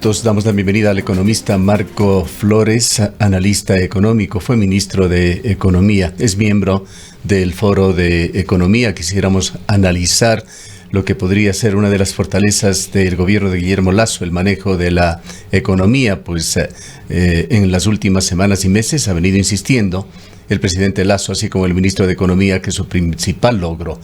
Minutos damos la bienvenida al economista Marco Flores, analista económico, fue ministro de Economía, es miembro del Foro de Economía. Quisiéramos analizar lo que podría ser una de las fortalezas del gobierno de Guillermo Lasso, el manejo de la economía, pues en las últimas semanas y meses ha venido insistiendo el presidente Lasso, así como el ministro de Economía, que su principal logro,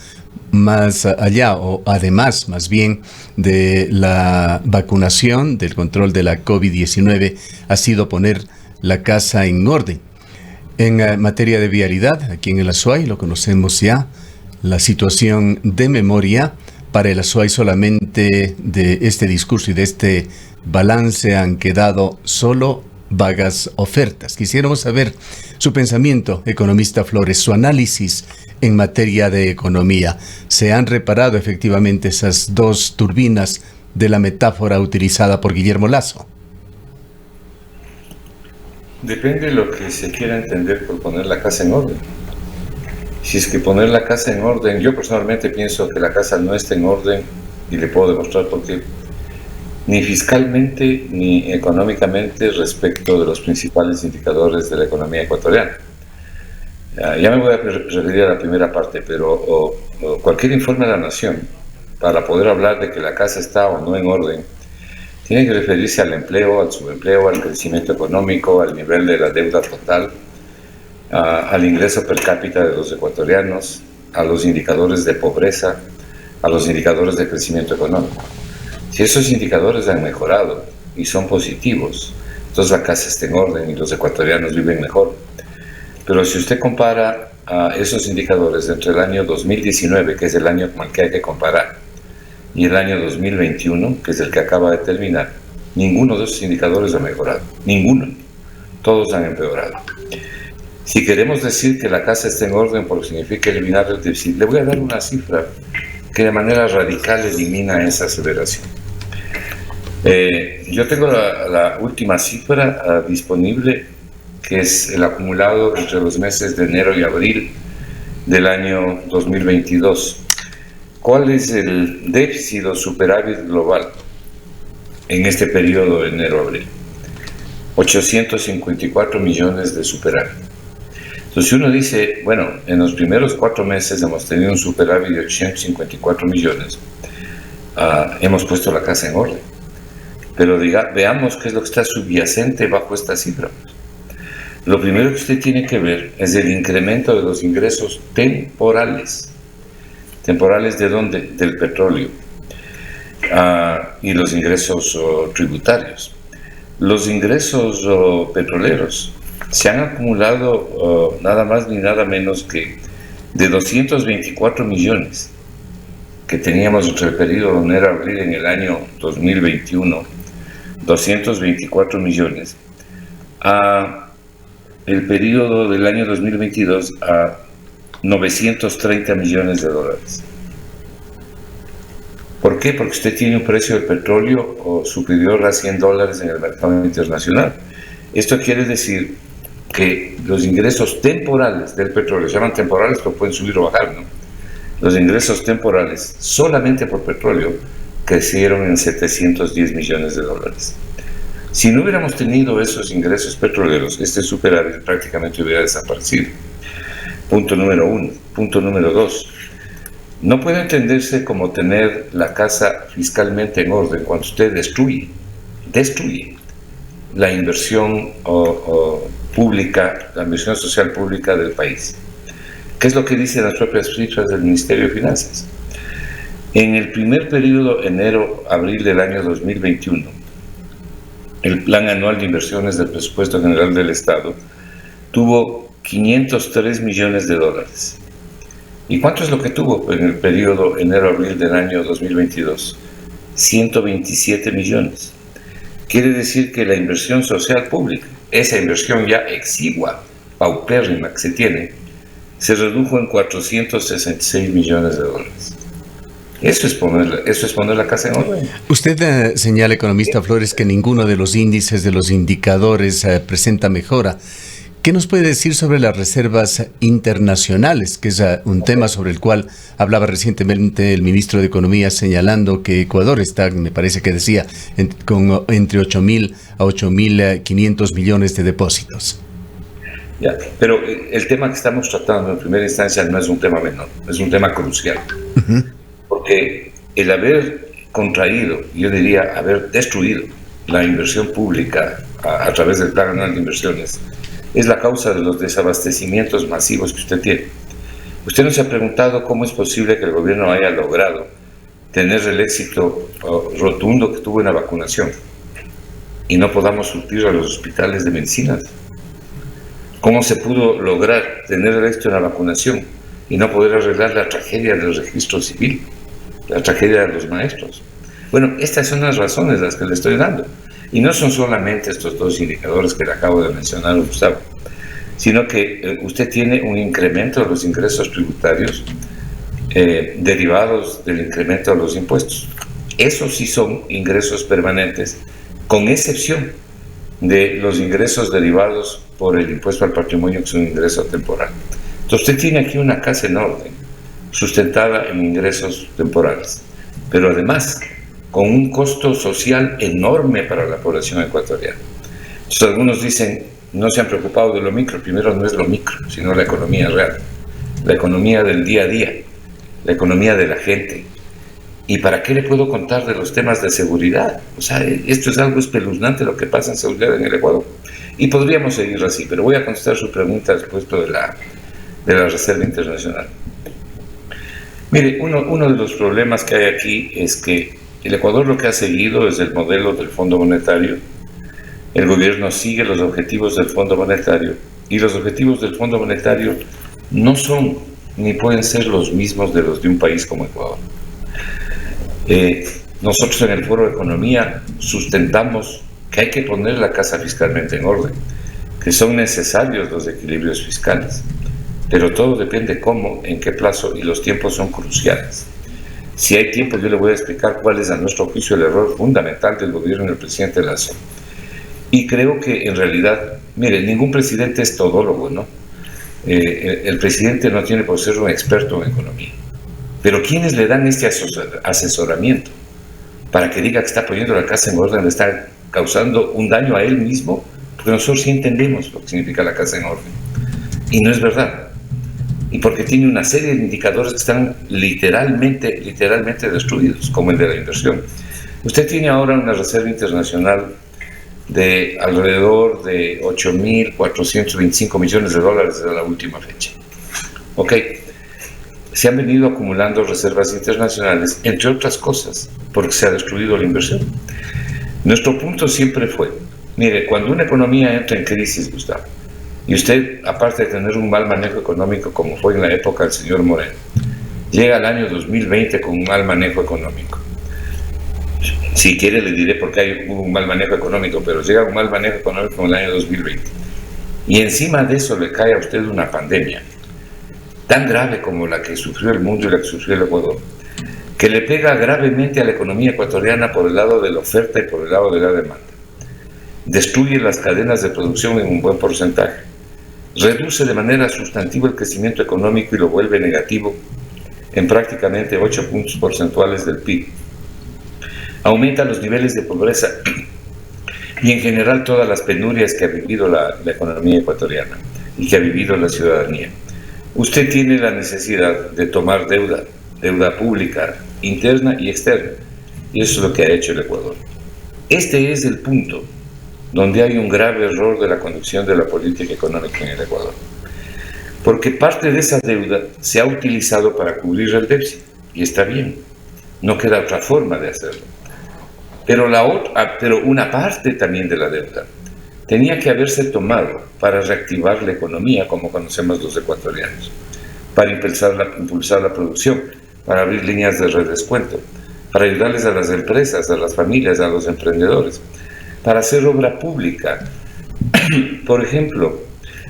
más allá o además más bien de la vacunación, del control de la COVID-19, ha sido poner la casa en orden. En materia de vialidad, aquí en el Azuay lo conocemos ya, la situación de memoria para el Azuay solamente de este discurso y de este balance han quedado solo vagas ofertas. Quisiéramos saber su pensamiento, economista Flores, su análisis en materia de economía. ¿Se han reparado efectivamente esas dos turbinas de la metáfora utilizada por Guillermo Lasso? Depende de lo que se quiera entender por poner la casa en orden. Si es que poner la casa en orden, yo personalmente pienso que la casa no está en orden y le puedo demostrar por qué. Ni fiscalmente ni económicamente respecto de los principales indicadores de la economía ecuatoriana. Ya me voy a referir a la primera parte, pero cualquier informe de la Nación, para poder hablar de que la casa está o no en orden, tiene que referirse al empleo, al subempleo, al crecimiento económico, al nivel de la deuda total, al ingreso per cápita de los ecuatorianos, a los indicadores de pobreza, a los indicadores de crecimiento económico. Si esos indicadores han mejorado y son positivos, entonces la casa está en orden y los ecuatorianos viven mejor. Pero si usted compara esos indicadores entre el año 2019, que es el año con el que hay que comparar, y el año 2021, que es el que acaba de terminar, ninguno de esos indicadores ha mejorado. Ninguno. Todos han empeorado. Si queremos decir que la casa está en orden porque significa eliminar el déficit, le voy a dar una cifra que de manera radical elimina esa aceleración. Yo tengo la última cifra disponible, que es el acumulado entre los meses de enero y abril del año 2022. ¿Cuál es el déficit o superávit global en este periodo de enero-abril? 854 millones de superávit. Entonces, si uno dice, bueno, en los primeros 4 meses hemos tenido un superávit de 854 millones, hemos puesto la casa en orden. Pero veamos qué es lo que está subyacente bajo esta cifra. Lo primero que usted tiene que ver es el incremento de los ingresos temporales. ¿Temporales de dónde? Del petróleo. Y los ingresos tributarios. Los ingresos petroleros se han acumulado nada más ni nada menos que de 224 millones que teníamos entre el periodo de enero a abril en el año 2021, 224 millones, a el periodo del año 2022 a 930 millones de dólares. ¿Por qué? Porque usted tiene un precio del petróleo superior a $100 en el mercado internacional. Esto quiere decir que los ingresos temporales del petróleo, se llaman temporales, pero pueden subir o bajar, ¿no? Los ingresos temporales solamente por petróleo crecieron en 710 millones de dólares. Si no hubiéramos tenido esos ingresos petroleros, este superávit prácticamente hubiera desaparecido. Punto número 1. Punto número 2. No puede entenderse como tener la casa fiscalmente en orden cuando usted destruye la inversión pública, la inversión social pública del país. ¿Qué es lo que dicen las propias cifras del Ministerio de Finanzas? En el primer periodo, enero-abril del año 2021, el Plan Anual de Inversiones del Presupuesto General del Estado tuvo 503 millones de dólares. ¿Y cuánto es lo que tuvo en el periodo enero-abril del año 2022? 127 millones. Quiere decir que la inversión social pública, esa inversión ya exigua, paupérrima que se tiene, se redujo en 466 millones de dólares. Eso es poner la casa en orden. Usted señala, economista Flores, que ninguno de los índices, de los indicadores presenta mejora. ¿Qué nos puede decir sobre las reservas internacionales, que es un tema sobre el cual hablaba recientemente el ministro de Economía, señalando que Ecuador está, me parece que decía, con entre 8.000 a 8.500 millones de depósitos? Ya, pero el tema que estamos tratando en primera instancia no es un tema menor, es un tema crucial. Porque el haber contraído, yo diría haber destruido la inversión pública a través del Plan Anual de Inversiones, es la causa de los desabastecimientos masivos que usted tiene. Usted no se ha preguntado cómo es posible que el gobierno haya logrado tener el éxito rotundo que tuvo en la vacunación y no podamos surtir a los hospitales de medicinas. ¿Cómo se pudo lograr tener el éxito en la vacunación y no poder arreglar la tragedia del registro civil, la tragedia de los maestros? Bueno, estas son las razones las que le estoy dando. Y no son solamente estos dos indicadores que le acabo de mencionar, Gustavo, sino que usted tiene un incremento de los ingresos tributarios derivados del incremento de los impuestos. Esos sí son ingresos permanentes, con excepción de los ingresos derivados por el impuesto al patrimonio, que es un ingreso temporal. Entonces usted tiene aquí una casa en orden, sustentada en ingresos temporales, pero además con un costo social enorme para la población ecuatoriana. Entonces algunos dicen, no se han preocupado de lo micro. Primero, no es lo micro, sino la economía real, la economía del día a día, la economía de la gente. ¿Y para qué le puedo contar de los temas de seguridad? O sea, esto es algo espeluznante lo que pasa en seguridad en el Ecuador. Y podríamos seguir así, pero voy a contestar su pregunta respecto de la Reserva Internacional. Mire, uno de los problemas que hay aquí es que el Ecuador lo que ha seguido es el modelo del Fondo Monetario. El gobierno sigue los objetivos del Fondo Monetario y los objetivos del Fondo Monetario no son ni pueden ser los mismos de los de un país como Ecuador. Nosotros en el Foro de Economía sustentamos que hay que poner la casa fiscalmente en orden, que son necesarios los equilibrios fiscales, pero todo depende cómo, en qué plazo, y los tiempos son cruciales. Si hay tiempo, yo le voy a explicar cuál es, a nuestro juicio, el error fundamental del gobierno del presidente Lasso. Y creo que, en realidad, mire, ningún presidente es todólogo, ¿no? El presidente no tiene por ser un experto en economía. Pero ¿quiénes le dan este asesoramiento para que diga que está poniendo la casa en orden, le está causando un daño a él mismo? Porque nosotros sí entendemos lo que significa la casa en orden. Y no es verdad. Y porque tiene una serie de indicadores que están literalmente destruidos, como el de la inversión. Usted tiene ahora una reserva internacional de alrededor de 8.425 millones de dólares desde la última fecha. Ok, se han venido acumulando reservas internacionales, entre otras cosas, porque se ha destruido la inversión. Nuestro punto siempre fue, mire, cuando una economía entra en crisis, Gustavo, y usted, aparte de tener un mal manejo económico, como fue en la época del señor Moreno, llega al año 2020 con un mal manejo económico. Si quiere le diré por qué hubo un mal manejo económico, pero llega un mal manejo económico en el año 2020. Y encima de eso le cae a usted una pandemia tan grave como la que sufrió el mundo y la que sufrió el Ecuador, que le pega gravemente a la economía ecuatoriana por el lado de la oferta y por el lado de la demanda. Destruye las cadenas de producción en un buen porcentaje. Reduce de manera sustantiva el crecimiento económico y lo vuelve negativo en prácticamente 8 puntos porcentuales del PIB. Aumenta los niveles de pobreza y en general todas las penurias que ha vivido la economía ecuatoriana y que ha vivido la ciudadanía. Usted tiene la necesidad de tomar deuda pública, interna y externa, y eso es lo que ha hecho el Ecuador. Este es el punto donde hay un grave error de la conducción de la política económica en el Ecuador. Porque parte de esa deuda se ha utilizado para cubrir el déficit, y está bien, no queda otra forma de hacerlo. Pero una parte también de la deuda tenía que haberse tomado para reactivar la economía, como conocemos los ecuatorianos, para impulsar la producción, para abrir líneas de redescuento, para ayudarles a las empresas, a las familias, a los emprendedores, para hacer obra pública. Por ejemplo,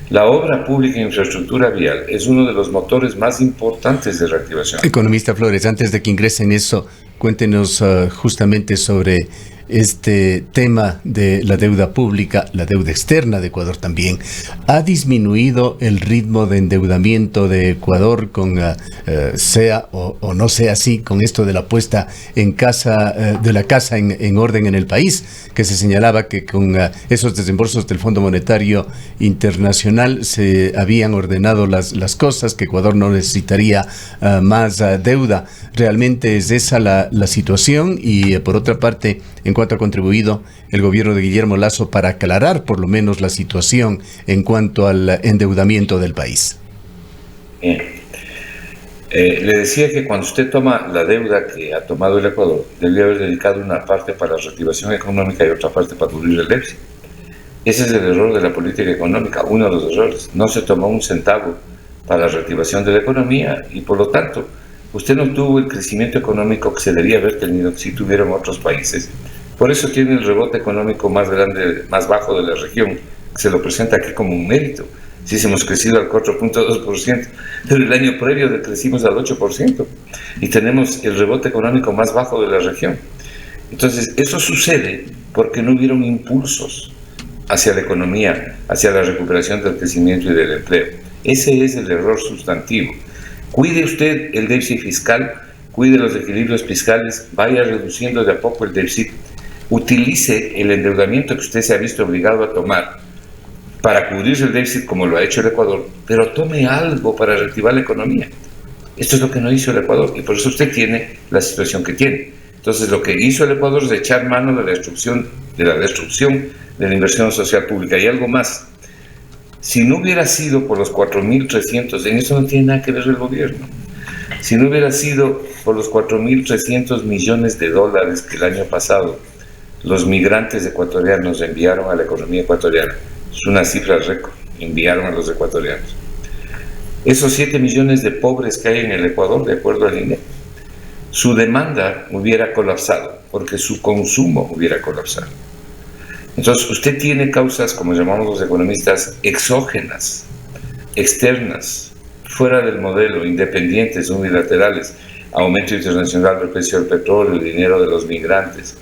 la obra pública en infraestructura vial es uno de los motores más importantes de reactivación. Economista Flores, antes de que ingrese en eso, cuéntenos justamente sobre este tema de la deuda pública, la deuda externa de Ecuador también, ¿ha disminuido el ritmo de endeudamiento de Ecuador con sea o no sea así, con esto de la puesta en casa, de la casa en orden en el país, que se señalaba que con esos desembolsos del Fondo Monetario Internacional se habían ordenado las cosas, que Ecuador no necesitaría más deuda? ¿Realmente es esa la situación? Y por otra parte, ¿en cuánto ha contribuido el gobierno de Guillermo Lasso para aclarar por lo menos la situación en cuanto al endeudamiento del país? Le decía que cuando usted toma la deuda que ha tomado el Ecuador, debería haber dedicado una parte para la reactivación económica y otra parte para cubrir el déficit. Ese es el error de la política económica, uno de los errores. No se tomó un centavo para la reactivación de la economía y por lo tanto usted no tuvo el crecimiento económico que se debería haber tenido si tuvieron otros países. Por eso tiene el rebote económico más grande, más bajo de la región, que se lo presenta aquí como un mérito. Sí, hemos crecido al 4.2%, pero el año previo crecimos al 8% y tenemos el rebote económico más bajo de la región. Entonces, eso sucede porque no hubieron impulsos hacia la economía, hacia la recuperación del crecimiento y del empleo. Ese es el error sustantivo. Cuide usted el déficit fiscal, cuide los equilibrios fiscales, vaya reduciendo de a poco el déficit, utilice el endeudamiento que usted se ha visto obligado a tomar para cubrirse el déficit como lo ha hecho el Ecuador, pero tome algo para reactivar la economía. Esto es lo que no hizo el Ecuador y por eso usted tiene la situación que tiene. Entonces lo que hizo el Ecuador es echar mano de la destrucción de la inversión social pública. Y algo más, si no hubiera sido por los 4.300, en eso no tiene nada que ver el gobierno, si no hubiera sido por los 4.300 millones de dólares que el año pasado los migrantes ecuatorianos enviaron a la economía ecuatoriana, es una cifra récord, enviaron a los ecuatorianos. Esos 7 millones de pobres que hay en el Ecuador, de acuerdo al INE, su demanda hubiera colapsado, porque su consumo hubiera colapsado. Entonces, usted tiene causas, como llamamos los economistas, exógenas, externas, fuera del modelo, independientes, unilaterales, aumento internacional del precio del petróleo, el dinero de los migrantes,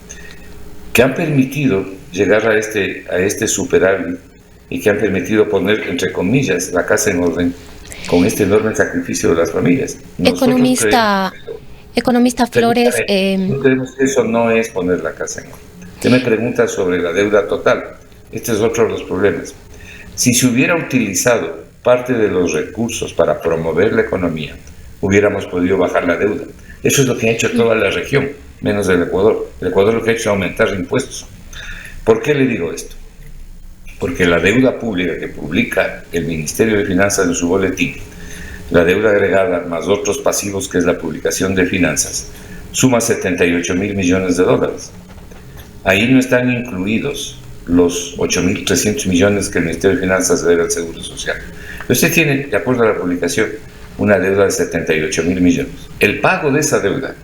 que han permitido llegar a este superávit y que han permitido poner, entre comillas, la casa en orden con este enorme sacrificio de las familias. Economista Flores... No creemos que eso no es poner la casa en orden. Usted me pregunta sobre la deuda total. Este es otro de los problemas. Si se hubiera utilizado parte de los recursos para promover la economía, hubiéramos podido bajar la deuda. Eso es lo que ha hecho toda la región, menos el Ecuador. El Ecuador lo que ha hecho es aumentar impuestos. ¿Por qué le digo esto? Porque la deuda pública que publica el Ministerio de Finanzas en su boletín, la deuda agregada más otros pasivos que es la publicación de finanzas, suma 78.000 millones de dólares. Ahí no están incluidos los 8.300 millones que el Ministerio de Finanzas debe al Seguro Social. Usted tiene, de acuerdo a la publicación, una deuda de 78.000 millones. El pago de esa deuda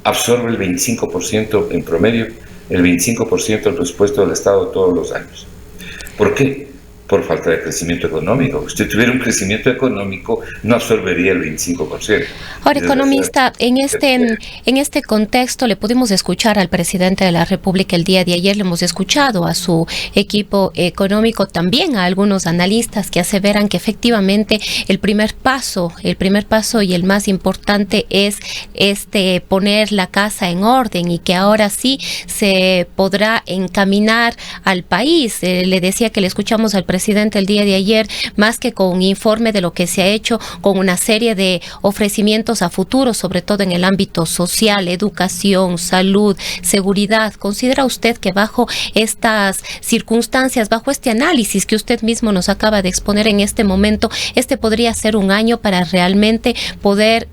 absorbe el 25% en promedio, el 25% del presupuesto del Estado todos los años. ¿Por qué? Por falta de crecimiento económico. Si usted tuviera un crecimiento económico, no absorbería el 25%. Ahora, economista, en este contexto le pudimos escuchar al presidente de la República el día de ayer, le hemos escuchado a su equipo económico, también a algunos analistas que aseveran que efectivamente el primer paso y el más importante es poner la casa en orden y que ahora sí se podrá encaminar al país. Le decía que le escuchamos al presidente el día de ayer, más que con un informe de lo que se ha hecho, con una serie de ofrecimientos a futuro, sobre todo en el ámbito social, educación, salud, seguridad. ¿Considera usted que bajo estas circunstancias, bajo este análisis que usted mismo nos acaba de exponer en este momento, podría ser un año para realmente poder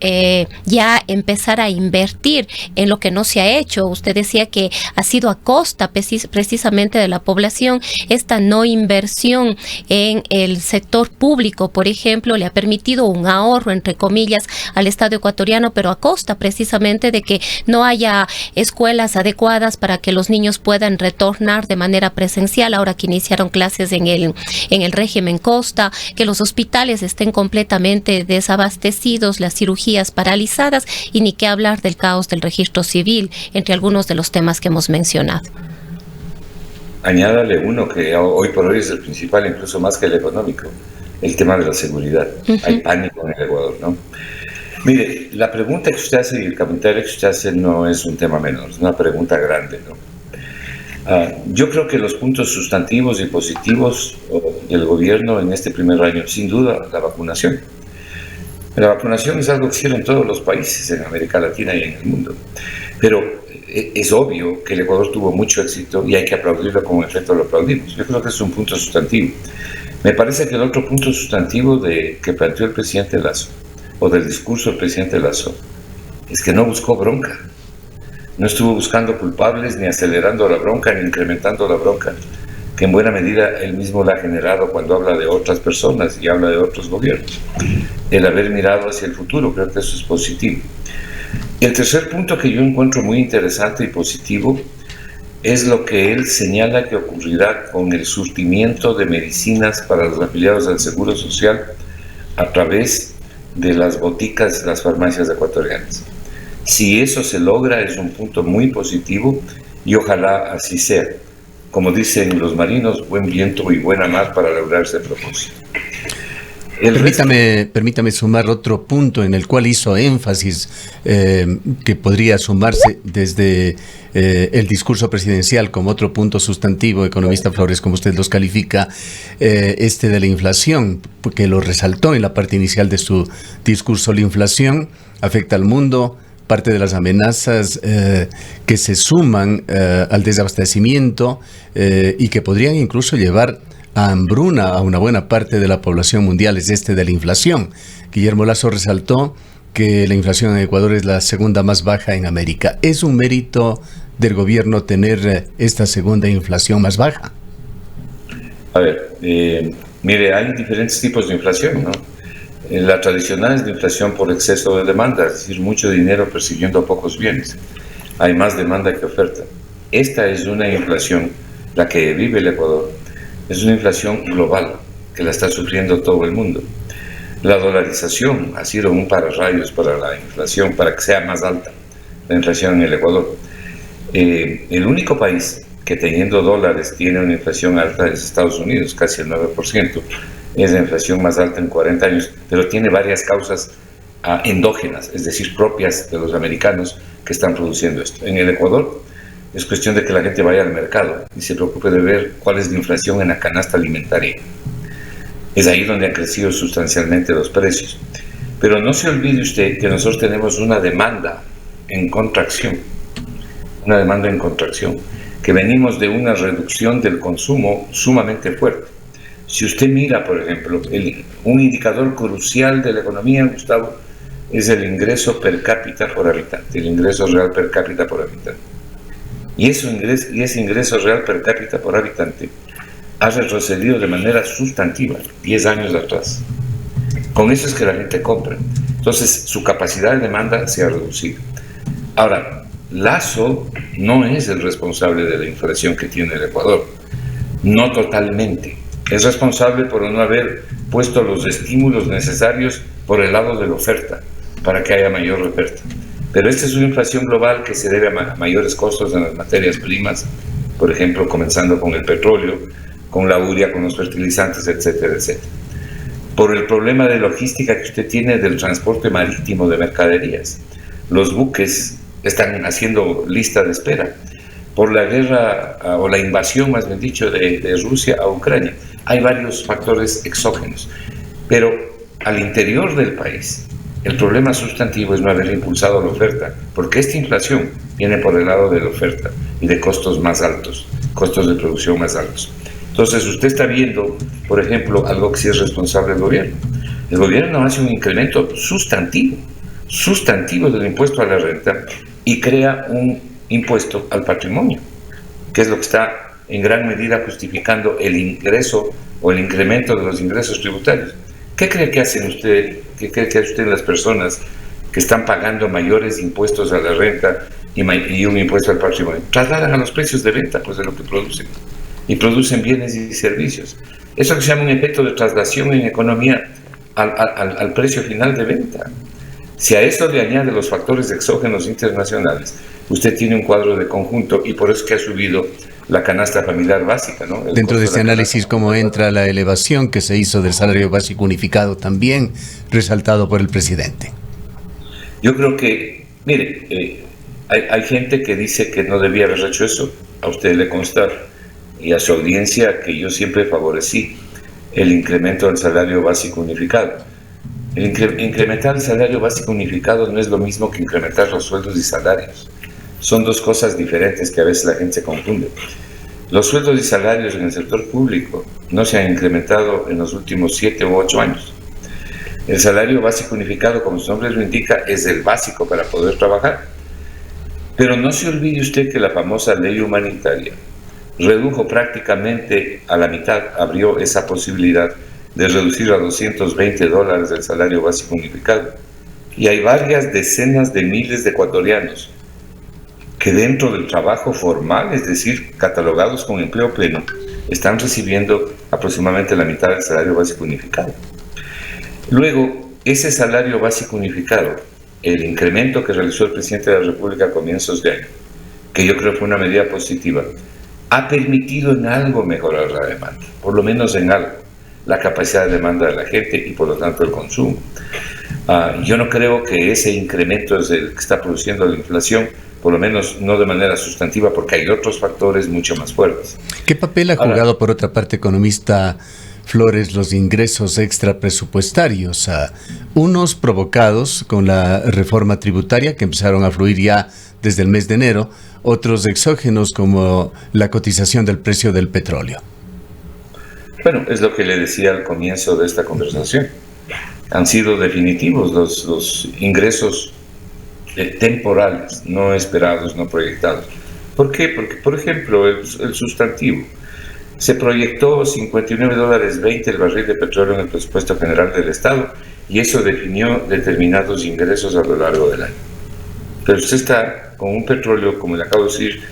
ya empezar a invertir en lo que no se ha hecho? Usted decía que ha sido a costa precisamente de la población esta no inversión también en el sector público, por ejemplo, le ha permitido un ahorro, entre comillas, al Estado ecuatoriano, pero a costa precisamente de que no haya escuelas adecuadas para que los niños puedan retornar de manera presencial, ahora que iniciaron clases en el régimen costa, que los hospitales estén completamente desabastecidos, las cirugías paralizadas, y ni qué hablar del caos del registro civil, entre algunos de los temas que hemos mencionado. Añádale uno que hoy por hoy es el principal, incluso más que el económico, el tema de la seguridad. Hay pánico en el Ecuador, ¿no? Mire, la pregunta que usted hace y el comentario que usted hace no es un tema menor, es una pregunta grande, ¿no? Yo creo que los puntos sustantivos y positivos del gobierno en este primer año, sin duda, la vacunación. La vacunación es algo que hicieron todos los países en América Latina y en el mundo, pero es obvio que el Ecuador tuvo mucho éxito y hay que aplaudirlo, como en efecto lo aplaudimos. Yo creo que es un punto sustantivo. Me parece que el otro punto sustantivo que planteó el presidente Lasso, o del discurso del presidente Lasso, es que no buscó bronca. No estuvo buscando culpables, ni acelerando la bronca, ni incrementando la bronca, que en buena medida él mismo la ha generado cuando habla de otras personas y habla de otros gobiernos. El haber mirado hacia el futuro, creo que eso es positivo. Y el tercer punto que yo encuentro muy interesante y positivo es lo que él señala que ocurrirá con el surtimiento de medicinas para los afiliados al Seguro Social a través de las boticas, las farmacias ecuatorianas. Si eso se logra, es un punto muy positivo y ojalá así sea. Como dicen los marinos, buen viento y buena mar para lograr ese propósito. Permítame sumar otro punto en el cual hizo énfasis que podría sumarse desde el discurso presidencial como otro punto sustantivo, economista Flores, como usted los califica, de la inflación, porque lo resaltó en la parte inicial de su discurso. La inflación afecta al mundo, parte de las amenazas que se suman al desabastecimiento y que podrían incluso llevar a hambruna a una buena parte de la población mundial, es de la inflación. Guillermo Lasso resaltó que la inflación en Ecuador es la segunda más baja en América. ¿Es un mérito del gobierno tener esta segunda inflación más baja? A ver, mire, hay diferentes tipos de inflación, ¿no? La tradicional es la inflación por exceso de demanda, es decir, mucho dinero persiguiendo pocos bienes. Hay más demanda que oferta. Esta es una inflación, la que vive el Ecuador, es una inflación global que la está sufriendo todo el mundo. La dolarización ha sido un pararrayos para la inflación, para que sea más alta la inflación en el Ecuador. El único país que teniendo dólares tiene una inflación alta es Estados Unidos, casi el 9%. Es la inflación más alta en 40 años, pero tiene varias causas endógenas, es decir, propias de los americanos que están produciendo esto. En el Ecuador es cuestión de que la gente vaya al mercado y se preocupe de ver cuál es la inflación en la canasta alimentaria. Es ahí donde han crecido sustancialmente los precios. Pero no se olvide usted que nosotros tenemos una demanda en contracción, que venimos de una reducción del consumo sumamente fuerte. Si usted mira, por ejemplo, un indicador crucial de la economía, Gustavo, es el ingreso per cápita por habitante, el ingreso real per cápita por habitante. Y ese ingreso real per cápita por habitante ha retrocedido de manera sustantiva 10 años atrás. Con eso es que la gente compra. Entonces, su capacidad de demanda se ha reducido. Ahora, Lasso no es el responsable de la inflación que tiene el Ecuador. No totalmente. Es responsable por no haber puesto los estímulos necesarios por el lado de la oferta, para que haya mayor oferta. Pero esta es una inflación global que se debe a mayores costos en las materias primas, por ejemplo, comenzando con el petróleo, con la urea, con los fertilizantes, etcétera, etcétera. Por el problema de logística que usted tiene del transporte marítimo de mercaderías. Los buques están haciendo lista de espera. Por la guerra, o la invasión, más bien dicho, de Rusia a Ucrania. Hay varios factores exógenos. Pero al interior del país, el problema sustantivo es no haber impulsado la oferta, porque esta inflación viene por el lado de la oferta y de costos más altos, costos de producción más altos. Entonces usted está viendo, por ejemplo, algo que sí es responsable del gobierno. El gobierno hace un incremento sustantivo del impuesto a la renta y crea un impuesto al patrimonio, que es lo que está en gran medida justificando el ingreso o el incremento de los ingresos tributarios. ¿Qué cree que hacen usted, qué cree que hace usted las personas que están pagando mayores impuestos a la renta y un impuesto al patrimonio? Trasladan a los precios de venta pues, de lo que producen, y producen bienes y servicios. Eso que se llama un efecto de traslación en economía al precio final de venta. Si a esto le añade los factores exógenos internacionales, usted tiene un cuadro de conjunto, y por eso es que ha subido la canasta familiar básica, ¿no? Dentro de este análisis, ¿cómo entra la elevación que se hizo del salario básico unificado, también resaltado por el presidente? Yo creo que, mire, hay gente que dice que no debía haber hecho eso. A usted le consta, y a su audiencia, que yo siempre favorecí el incremento del salario básico unificado. Incrementar el salario básico unificado no es lo mismo que incrementar los sueldos y salarios. Son dos cosas diferentes que a veces la gente se confunde. Los sueldos y salarios en el sector público no se han incrementado en los últimos 7 u 8 años. El salario básico unificado, como su nombre lo indica, es el básico para poder trabajar. Pero no se olvide usted que la famosa ley humanitaria redujo prácticamente a la mitad, abrió esa posibilidad de reducir a $220 el salario básico unificado. Y hay varias decenas de miles de ecuatorianos que dentro del trabajo formal, es decir, catalogados con empleo pleno, están recibiendo aproximadamente la mitad del salario básico unificado. Luego, ese salario básico unificado, el incremento que realizó el presidente de la República a comienzos de año, que yo creo fue una medida positiva, ha permitido en algo mejorar la demanda, por lo menos en algo, la capacidad de demanda de la gente y por lo tanto el consumo. Yo no creo que ese incremento es el que está produciendo la inflación, por lo menos no de manera sustantiva, porque hay otros factores mucho más fuertes. ¿Qué papel ha jugado, por otra parte, economista Flores, los ingresos extrapresupuestarios? Unos provocados con la reforma tributaria que empezaron a fluir ya desde el mes de enero, otros exógenos como la cotización del precio del petróleo. Bueno, es lo que le decía al comienzo de esta conversación. Han sido definitivos los ingresos temporales, no esperados, no proyectados. ¿Por qué? Porque, por ejemplo, el sustantivo. Se proyectó $59.20 el barril de petróleo en el presupuesto general del Estado, y eso definió determinados ingresos a lo largo del año. Pero usted está con un petróleo, como le acabo de decir,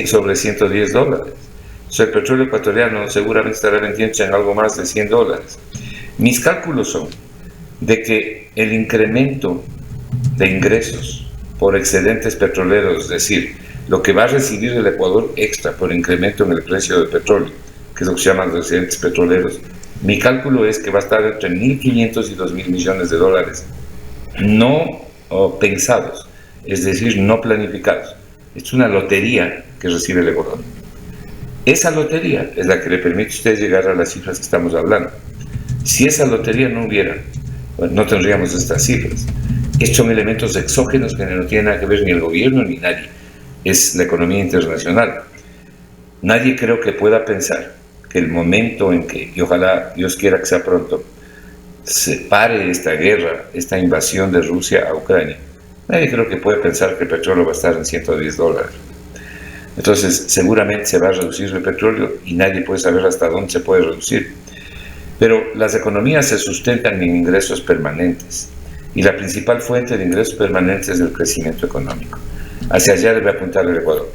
sobre $110. O sea, el petróleo ecuatoriano seguramente estará vendiéndose en algo más de $100. Mis cálculos son de que el incremento de ingresos por excedentes petroleros, es decir, lo que va a recibir el Ecuador extra por incremento en el precio del petróleo, que es lo que se llaman los excedentes petroleros, mi cálculo es que va a estar entre 1.500 y 2.000 millones de dólares, no pensados, es decir, no planificados. Es una lotería que recibe el Ecuador. Esa lotería es la que le permite a usted llegar a las cifras que estamos hablando. Si esa lotería no hubiera, bueno, no tendríamos estas cifras. Estos son elementos exógenos que no tienen nada que ver ni el gobierno ni nadie. Es la economía internacional. Nadie creo que pueda pensar que el momento en que, y ojalá Dios quiera que sea pronto, se pare esta guerra, esta invasión de Rusia a Ucrania, nadie creo que puede pensar que el petróleo va a estar en $110. Entonces, seguramente se va a reducir el petróleo y nadie puede saber hasta dónde se puede reducir. Pero las economías se sustentan en ingresos permanentes, y la principal fuente de ingresos permanentes es el crecimiento económico. Hacia allá debe apuntar el Ecuador.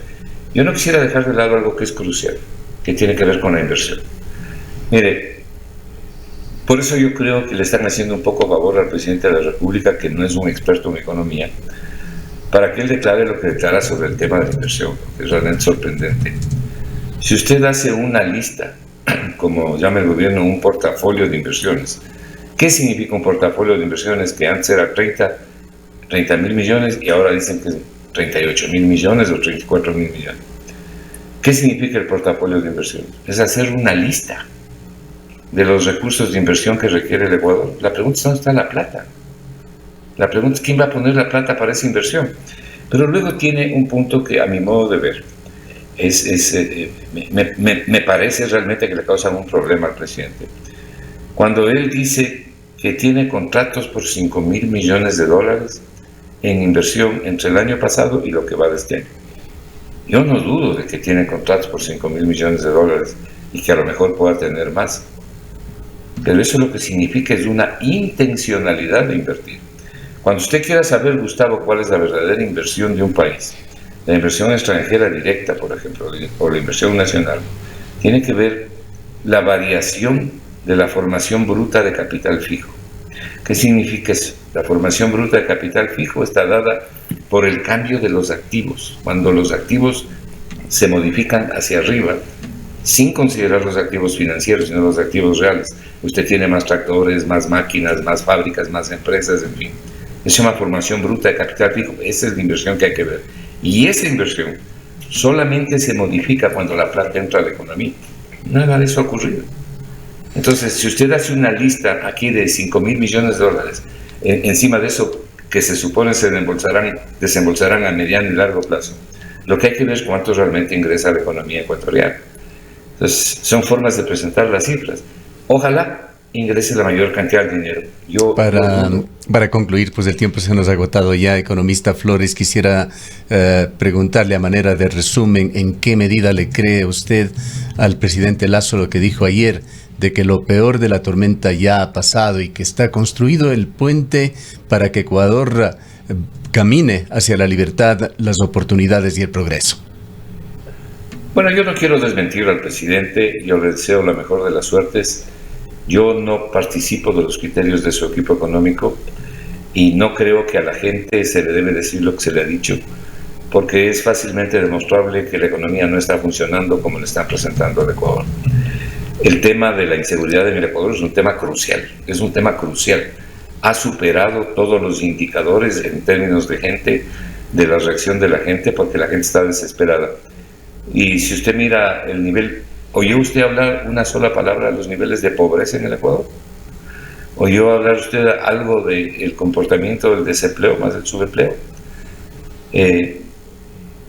Yo no quisiera dejar de lado algo que es crucial, que tiene que ver con la inversión. Mire, por eso yo creo que le están haciendo un poco favor al presidente de la República, que no es un experto en economía, para que él declare lo que declara sobre el tema de la inversión, que es realmente sorprendente. Si usted hace una lista, como llama el gobierno, un portafolio de inversiones, ¿qué significa un portafolio de inversiones que antes era 30.000 millones y ahora dicen que es 38.000 millones o 34.000 millones? ¿Qué significa el portafolio de inversiones? Es hacer una lista de los recursos de inversión que requiere el Ecuador. La pregunta es dónde está la plata. La pregunta es quién va a poner la plata para esa inversión. Pero luego tiene un punto que, a mi modo de ver, me parece realmente que le causa un problema al presidente. Cuando él dice que tiene contratos por $5.000 millones en inversión entre el año pasado y lo que va de este año. Yo no dudo de que tiene contratos por $5.000 millones y que a lo mejor pueda tener más. pero eso lo que significa es una intencionalidad de invertir. Cuando usted quiera saber, Gustavo, cuál es la verdadera inversión de un país, la inversión extranjera directa, por ejemplo, o la inversión nacional, tiene que ver la variación de la formación bruta de capital fijo. ¿Qué significa eso? La formación bruta de capital fijo está dada por el cambio de los activos. Cuando los activos se modifican hacia arriba, sin considerar los activos financieros, sino los activos reales. Usted tiene más tractores, más máquinas, más fábricas, más empresas, en fin. Es una formación bruta de capital fijo. Esa es la inversión que hay que ver. Y esa inversión solamente se modifica cuando la plata entra a la economía. Nada de eso ha ocurrido. Entonces, si usted hace una lista aquí de 5.000 millones de dólares, encima de eso que se supone se desembolsarán a mediano y largo plazo, lo que hay que ver es cuánto realmente ingresa a la economía ecuatoriana. Entonces, son formas de presentar las cifras. Ojalá ingrese la mayor cantidad de dinero. Para concluir, pues el tiempo se nos ha agotado ya, economista Flores, quisiera preguntarle a manera de resumen, ¿en qué medida le cree usted al presidente Lasso lo que dijo ayer, de que lo peor de la tormenta ya ha pasado y que está construido el puente para que Ecuador camine hacia la libertad, las oportunidades y el progreso? Bueno, yo no quiero desmentir al presidente, yo le deseo la mejor de las suertes. Yo no participo de los criterios de su equipo económico y no creo que a la gente se le debe decir lo que se le ha dicho, porque es fácilmente demostrable que la economía no está funcionando como le están presentando al Ecuador. El tema de la inseguridad en el Ecuador es un tema crucial, ha superado todos los indicadores en términos de gente, de la reacción de la gente, porque la gente está desesperada. Y si usted mira el nivel, ¿oyó usted hablar una sola palabra de los niveles de pobreza en el Ecuador? ¿Oyó hablar usted algo del comportamiento del desempleo más del subempleo?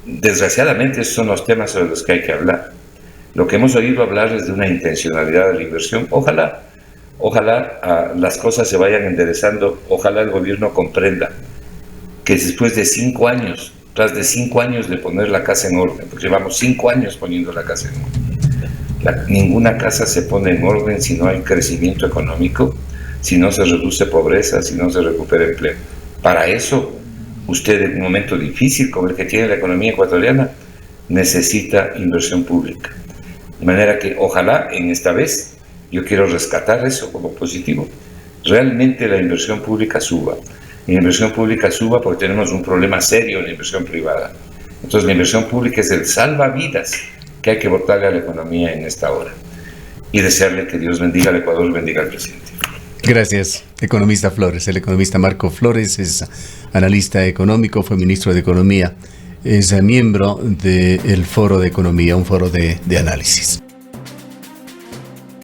Desgraciadamente esos son los temas sobre los que hay que hablar. Lo que hemos oído hablar es de una intencionalidad de la inversión. Ojalá las cosas se vayan enderezando, ojalá el gobierno comprenda que después de 5 años, tras de 5 años de poner la casa en orden, porque llevamos 5 años poniendo la casa en orden, ninguna casa se pone en orden si no hay crecimiento económico, si no se reduce pobreza, si no se recupera empleo. Para eso, usted en un momento difícil como el que tiene la economía ecuatoriana, necesita inversión pública. De manera que ojalá en esta vez, yo quiero rescatar eso como positivo, realmente la inversión pública suba. La inversión pública suba porque tenemos un problema serio en la inversión privada. Entonces la inversión pública es el salvavidas que hay que botarle a la economía en esta hora. Y desearle que Dios bendiga al Ecuador y bendiga al presidente. Gracias, economista Flores. El economista Marco Flores es analista económico, fue ministro de Economía, es miembro del Foro de Economía, un foro de análisis.